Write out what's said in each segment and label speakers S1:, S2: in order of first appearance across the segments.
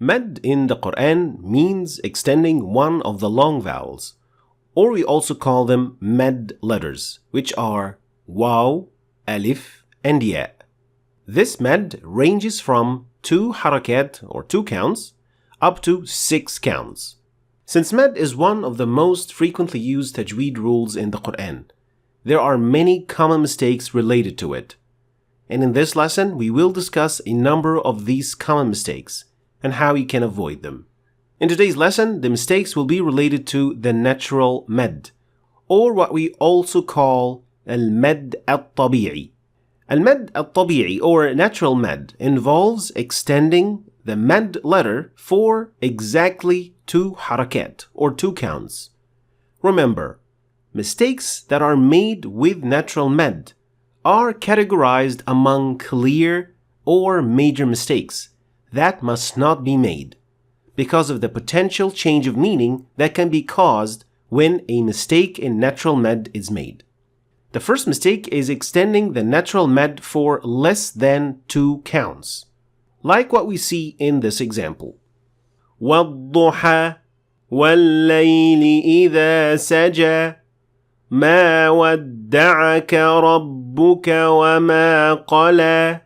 S1: Med in the Quran means extending one of the long vowels, or we also call them med letters, which are waw, alif, and ya. This med ranges from 2 harakat or 2 counts up to 6 counts. Since med is one of the most frequently used tajweed rules in the Quran, there are many common mistakes related to it. And in this lesson, we will discuss a number of these common mistakes and how you can avoid them. In today's lesson, the mistakes will be related to the natural med, or what we also call al-med al-tabi'i. Al-med al-tabi'i, or natural med, involves extending the med letter for exactly 2 harakat, or 2 counts. Remember, mistakes that are made with natural med are categorized among clear or major mistakes that must not be made, because of the potential change of meaning that can be caused when a mistake in natural med is made. The first mistake is extending the natural med for less than 2 counts, like what we see in this example. وَالضُّحَى وَاللَّيْلِ إِذَا سَجَى مَا وَدَّعَكَ رَبُّكَ وَمَا قَلَى.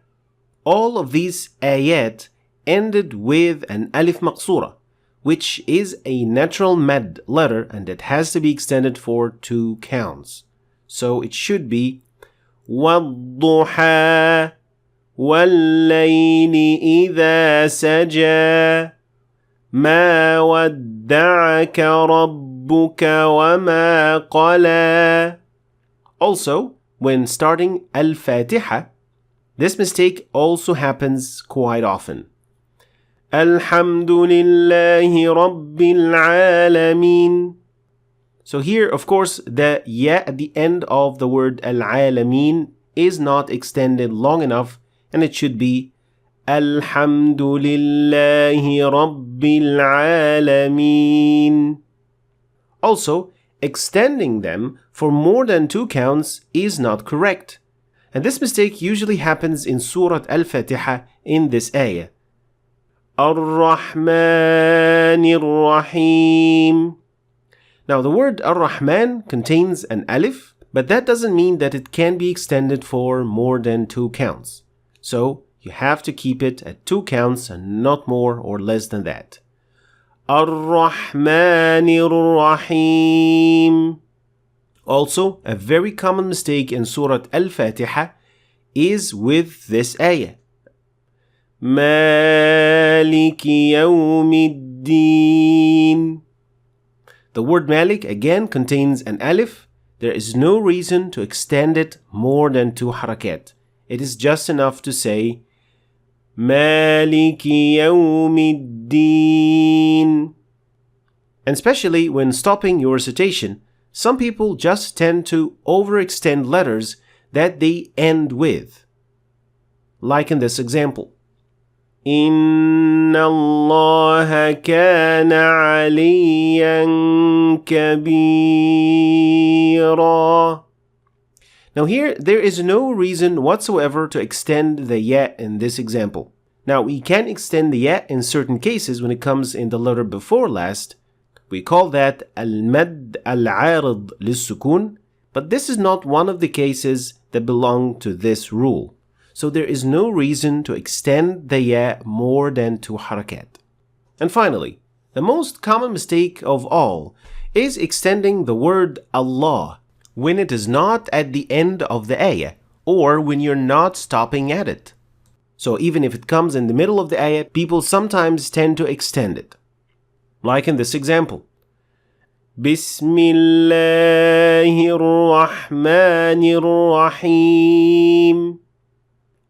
S1: All of these ayat ended with an alif maqsura, which is a natural med letter and it has to be extended for 2 counts. So it should be وَالضُّحَى وَاللَّيْلِ إِذَا سَجَى مَا وَدَّعَكَ رَبُّكَ وَمَا قَلَى. Also, when starting Al-fatiha, this mistake also happens quite often. Alhamdulillahi Rabbil Alameen. So here, of course, the ya at the end of the word al-alameen is not extended long enough, and it should be Alhamdulillahi Rabbil Alameen. Also, extending them for more than 2 counts is not correct. And this mistake usually happens in Surah Al-Fatiha in this ayah. Ar-Rahman Ar-Rahim. Now the word Ar-Rahman contains an alif, but that doesn't mean that it can be extended for more than 2 counts. So you have to keep it at 2 counts and not more or less than that. Ar-Rahman Ar-Rahim. Also, a very common mistake in Surah Al-Fatiha is with this ayah. Maliki Yawmiddin. The word Malik again contains an alif. There is no reason to extend it more than 2 harakat. It is just enough to say Maliki Yawmiddin. And especially when stopping your recitation, some people just tend to overextend letters that they end with. Like in this example. Inna Allah kana aliyan kabira. Now here, there is no reason whatsoever to extend the ya in this example. Now we can extend the ya in certain cases when it comes in the letter before last. We call that al-mad al-arid lis-sukun, but this is not one of the cases that belong to this rule. So there is no reason to extend the ya more than 2 harakat. And finally, the most common mistake of all is extending the word Allah when it is not at the end of the ayah or when you're not stopping at it. So even if it comes in the middle of the ayah, people sometimes tend to extend it. Like in this example. Bismillahir Rahmanir Rahim.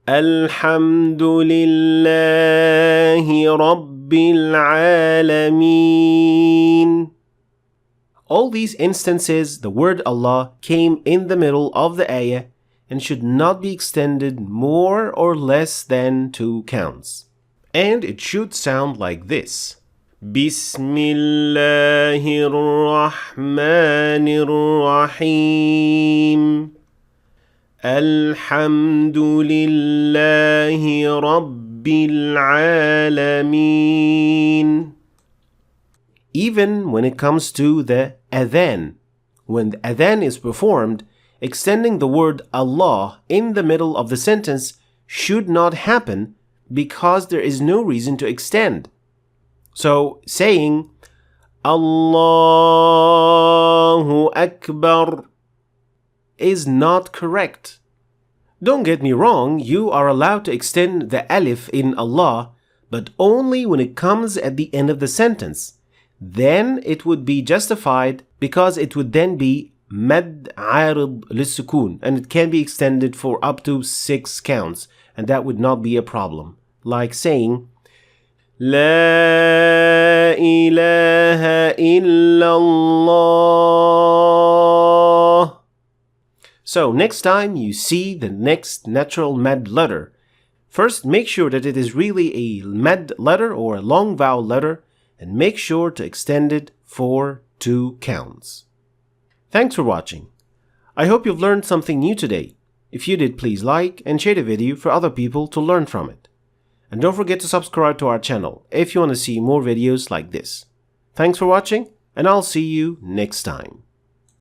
S1: Alhamdulillahi Rabbil Alameen. All these instances, the word Allah came in the middle of the ayah and should not be extended more or less than 2 counts. And it should sound like this. Bismillahir Rahmanir Rahim. Alhamdulillahi Rabbil العالمين. Even when it comes to the adhan. When the adhan is performed, extending the word Allah in the middle of the sentence should not happen because there is no reason to extend. So saying Allahu Akbar is not correct. Don't get me wrong, you are allowed to extend the alif in Allah, but only when it comes at the end of the sentence. Then it would be justified because it would then be mad arid lissukun, and it can be extended for up to 6 counts, and that would not be a problem. Like saying La ilaha illallah. So next time you see the next natural mad letter, first make sure that it is really a mad letter or a long vowel letter, and make sure to extend it for 2 counts. Thanks for watching. I hope you've learned something new today. If you did, please like and share the video for other people to learn from it. And don't forget to subscribe to our channel if you want to see more videos like this. Thanks for watching, and I'll see you next time.